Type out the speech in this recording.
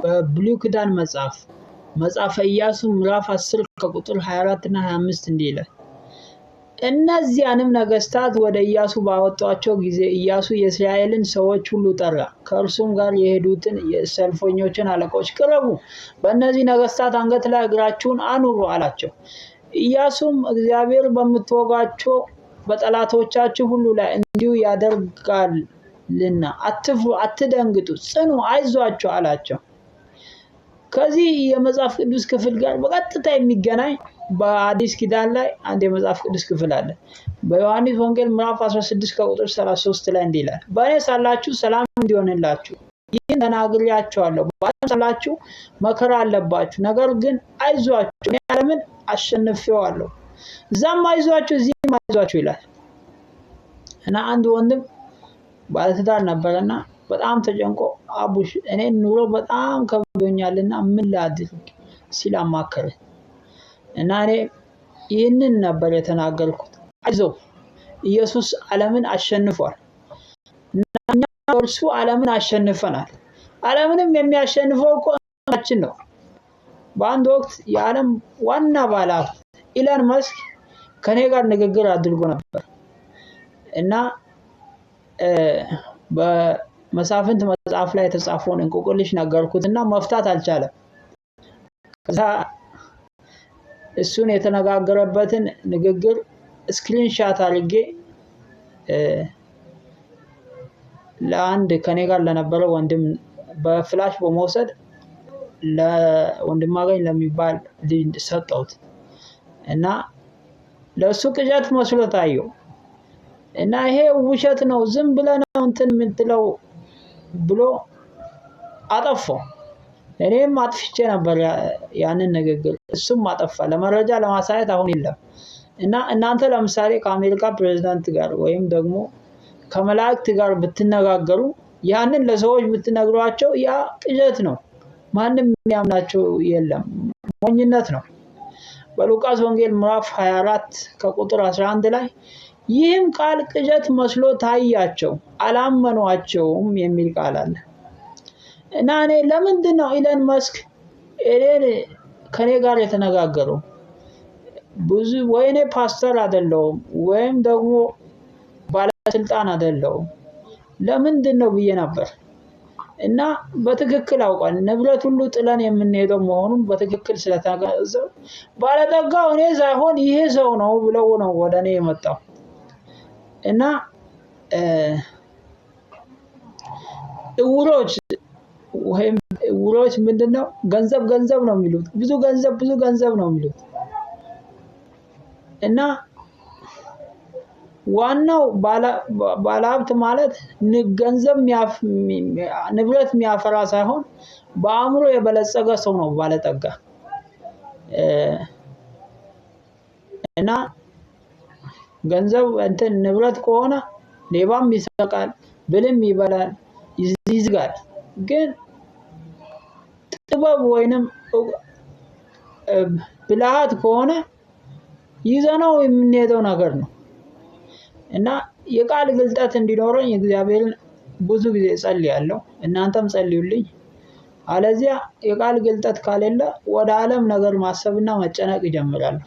በብሉይ ኪዳን መጽሐፈ ኢያሱ ምዕራፍ 10 ከቁጥር 24 እና 25 እንዲህ ይላል። እነዚያንም ነገስታት ወደ ኢያሱ ባወጧቸው ጊዜ ኢያሱ የእስራኤልን ሰዎች ሁሉ ጠራ። ከእርሱም ጋር የሄዱትን የሰልፈኞችን አለቆች ቅረቡ፣ በእነዚህ ነገስታት አንገት ላይ እግራችሁን አኑሩ አላቸው። ኢያሱም እግዚአብሔር በምትወጋቸው በጠላቶቻችሁ ሁሉ ላይ እንዲሁ ያደርጋልና አትፍሩ፣ አትደንግጡ፣ ጽኑ፣ አይዟችሁ አላቸው። ከዚህ የመጽሐፍ ቅዱስ ክፍል ጋር በቀጥታ የሚገናኝ በአዲስ ኪዳን ላይ አንድ የመጽሐፍ ቅዱስ ክፍል አለ። በዮሐንስ ወንጌል ምዕራፍ 16 ከቁጥር 33 ላይ እንዲህ ይላል፣ በእኔ ሳላችሁ ሰላም እንዲሆንላችሁ ይህን ተናግሬያችኋለሁ። በዓለም ሳላችሁ መከራ አለባችሁ፣ ነገር ግን አይዟችሁ፣ እኔ ዓለምን አሸንፌዋለሁ። እዛም አይዟችሁ እዚህም አይዟችሁ ይላል። እና አንድ ወንድም ባለትዳር ነበርና በጣም ተጨንቆ አቡሽ እኔ ኑሮ በጣም ከብዶኛልና ምን ላድርግ ሲል አማከረኝ። እና እኔ ይህንን ነበር የተናገርኩት፣ አይዞህ ኢየሱስ ዓለምን አሸንፏል እና እኛ እርሱ ዓለምን አሸንፈናል። ዓለምንም የሚያሸንፈው እኮ እምነታችን ነው። በአንድ ወቅት የዓለም ዋና ባለሀብት ኢሎን መስክ ከኔ ጋር ንግግር አድርጎ ነበር እና በመሳፍንት መጽሐፍ ላይ የተጻፈውን እንቆቅልሽ ነገርኩትና መፍታት አልቻለም። ከዛ እሱን የተነጋገረበትን ንግግር ስክሪንሻት አድርጌ ለአንድ ከኔ ጋር ለነበረ ወንድም በፍላሽ በመውሰድ ለወንድማገኝ ለሚባል ልጅ ሰጠሁት እና ለሱ ቅዠት መስሎ ታየው እና ይሄ ውሸት ነው ዝም ብለህ ነው እንትን የምትለው ብሎ አጠፋው። እኔም አጥፍቼ ነበር ያንን ንግግር፣ እሱም አጠፋ። ለመረጃ ለማሳየት አሁን የለም። እና እናንተ ለምሳሌ ከአሜሪካ ፕሬዝዳንት ጋር ወይም ደግሞ ከመላእክት ጋር ብትነጋገሩ ያንን ለሰዎች ብትነግሯቸው ያ ቅዠት ነው፣ ማንም የሚያምናቸው የለም፣ ሞኝነት ነው። በሉቃስ ወንጌል ምዕራፍ 24 ከቁጥር 11 ላይ ይህም ቃል ቅዠት መስሎ ታያቸው አላመኗቸውም የሚል ቃል አለ። እና እኔ ለምንድን ነው ኢሎን መስክ ከኔ ጋር የተነጋገረው? ብዙ ወይኔ ፓስተር አይደለሁም ወይም ደግሞ ባለስልጣን አይደለሁም፣ ለምንድን ነው ብዬ ነበር። እና በትክክል አውቋል። ንብረት ሁሉ ጥለን የምንሄደው መሆኑን በትክክል ስለተገነዘበ ባለጠጋው እኔ ሳይሆን ይሄ ሰው ነው ብለው ነው ወደ እኔ የመጣው። እና እውሮች ምንድነው ገንዘብ ነው የሚሉት፣ ብዙ ገንዘብ ነው የሚሉት። እና ዋናው ባለሀብት ማለት ንብረት የሚያፈራ ሳይሆን በአእምሮ የበለጸገ ሰው ነው ባለጠጋ። እና ገንዘብ እንትን ንብረት ከሆነ ሌባም ይሰርቃል፣ ብልም ይበላል፣ ይዝጋል። ግን ጥበብ ወይንም ብልሃት ከሆነ ይዘነው የምንሄደው ነገር ነው። እና የቃል ግልጠት እንዲኖረኝ እግዚአብሔርን ብዙ ጊዜ ጸልያለሁ፣ እናንተም ጸልዩልኝ። አለዚያ የቃል ግልጠት ካሌለ ወደ ዓለም ነገር ማሰብና መጨነቅ ይጀምራለሁ።